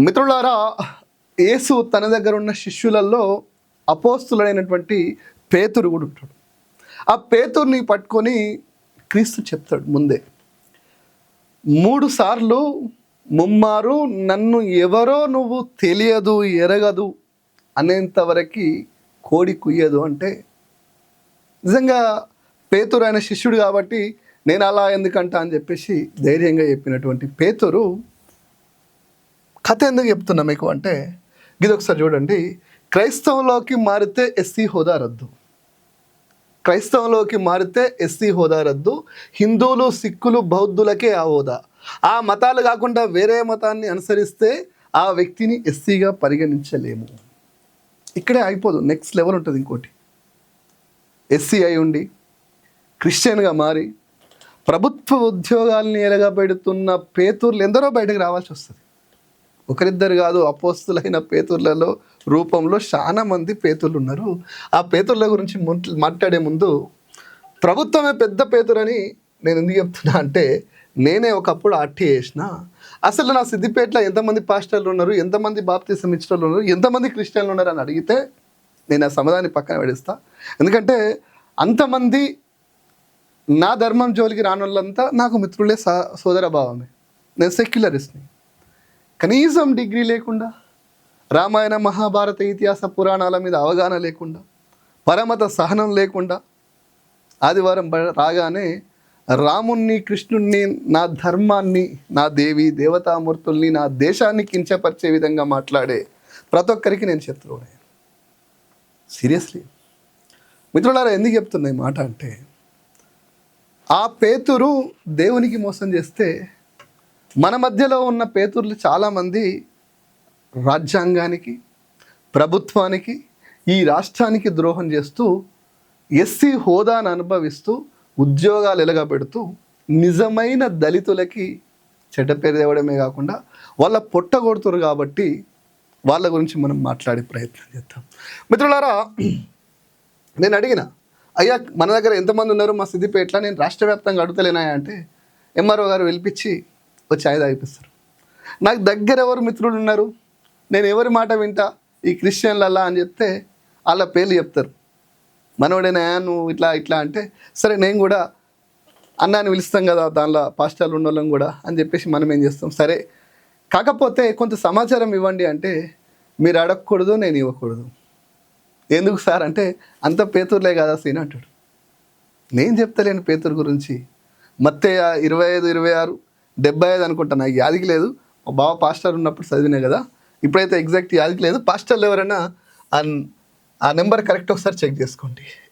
మిత్రులారా, యేసు తన దగ్గర ఉన్న శిష్యులలో అపోస్తులైనటువంటి పేతురు కూడా ఉంటాడు. ఆ పేతుర్ని పట్టుకొని క్రీస్తు చెప్తాడు ముందే, 3 సార్లు ముమ్మారు నన్ను ఎవరో నువ్వు తెలియదు ఎరగదు అనేంతవరకు కోడి కుయ్యదు. అంటే నిజంగా పేతురు ఆయన శిష్యుడు కాబట్టి నేను అలా ఎందుకంటా అని చెప్పేసి ధైర్యంగా చెప్పినటువంటి పేతురు కథ ఎందుకు చెప్తున్నా మీకు అంటే, ఇది ఒకసారి చూడండి. క్రైస్తవంలోకి మారితే ఎస్సీ హోదా రద్దు, క్రైస్తవంలోకి మారితే ఎస్సీ హోదా రద్దు, హిందువులు సిక్కులు బౌద్ధులకే ఆ హోదా, ఆ మతాలు కాకుండా వేరే మతాన్ని అనుసరిస్తే ఆ వ్యక్తిని ఎస్సీగా పరిగణించలేము. ఇక్కడే అయిపోదు, నెక్స్ట్ లెవెల్ ఉంటుంది. ఇంకోటి, ఎస్సీ అయి ఉండి క్రిస్టియన్గా మారి ప్రభుత్వ ఉద్యోగాల్ని ఎలగబెడుతున్న పేతుర్లు ఎందరో బయటకు రావాల్సి వస్తుంది. ఒకరిద్దరు కాదు, అపోస్తులైన పేతుర్లలో రూపంలో చాలా మంది పేతుర్లు ఉన్నారు. ఆ పేతుర్ల గురించి మాట్లాడే ముందు ప్రభుత్వమే పెద్ద పేతురని నేను ఎందుకు చెప్తున్నా అంటే, నేనే ఒకప్పుడు ఆర్టీ చేసిన. అసలు నా సిద్దిపేటలో ఎంతమంది పాస్టర్లు ఉన్నారు, ఎంతమంది బాప్తిసం ఇచ్చిన వాళ్ళు ఉన్నారు, ఎంతమంది క్రిస్టియన్లు ఉన్నారు అని అడిగితే నేను ఆ సమాధాన్ని పక్కన పెడేస్తా. ఎందుకంటే అంతమంది నా ధర్మం జోలికి రాని వాళ్ళంతా నాకు మిత్రులే, సోదర భావమే. నేను సెక్యులరిస్ట్ని. కనీసం డిగ్రీ లేకుండా, రామాయణ మహాభారత ఇతిహాస పురాణాల మీద అవగాహన లేకుండా, పరమత సహనం లేకుండా, ఆదివారం రాగానే రాముణ్ణి, కృష్ణుణ్ణి, నా ధర్మాన్ని, నా దేవి దేవతామూర్తుల్ని, నా దేశాన్ని కించపరిచే విధంగా మాట్లాడే ప్రతి ఒక్కరికి నేను శత్రువునే. సీరియస్లీ మిత్రులారా, ఎందుకు చెప్తున్నా ఈ మాట అంటే, ఆ పేతురు దేవునికి మోసం చేస్తే మన మధ్యలో ఉన్న పేతుర్లు చాలామంది రాజ్యాంగానికి, ప్రభుత్వానికి, ఈ రాష్ట్రానికి ద్రోహం చేస్తూ, ఎస్సీ హోదాను అనుభవిస్తూ, ఉద్యోగాలు ఎలగబెడుతూ, నిజమైన దళితులకి చెడ్డ పేరు తేవడమే కాకుండా వాళ్ళ పొట్టగొడుతురు. కాబట్టి వాళ్ళ గురించి మనం మాట్లాడే ప్రయత్నం చేద్దాం. మిత్రులారా, నేను అడిగిన, అయ్యా మన దగ్గర ఎంతమంది ఉన్నారు మా సిద్దిపేటలో, నేను రాష్ట్ర వ్యాప్తంగా అడుగుతలేనా అంటే, ఎంఆర్ఓ గారు పిలిపించి వచ్చి ఆయుధ అయిపిస్తారు. నాకు దగ్గర ఎవరు మిత్రులు ఉన్నారు, నేను ఎవరి మాట వింటా, ఈ క్రిస్టియన్లల్లా అని చెప్తే వాళ్ళ పేర్లు చెప్తారు. మనోడేనా నువ్వు ఇట్లా ఇట్లా అంటే, సరే నేను కూడా అన్నాన్ని పిలుస్తాం కదా దానిలో పాస్టర్లు ఉన్న వాళ్ళం కూడా అని చెప్పేసి మనం ఏం చేస్తాం, సరే కాకపోతే కొంత సమాచారం ఇవ్వండి అంటే మీరు అడగకూడదు, నేను ఇవ్వకూడదు. ఎందుకు సార్ అంటే, అంత పేతుర్లే కదా సీన్ అంటాడు. నేను చెప్తలేను పేతురు గురించి. మత్తయి 25, 26, 75 అనుకుంటా, నాకు యాదికి లేదు. మా బావ పాస్టర్ ఉన్నప్పుడు చదివినా కదా, ఇప్పుడైతే ఎగ్జాక్ట్ యాదికి లేదు. పాస్టర్లు ఎవరైనా ఆ నెంబర్ కరెక్ట్ ఒకసారి చెక్ చేసుకోండి.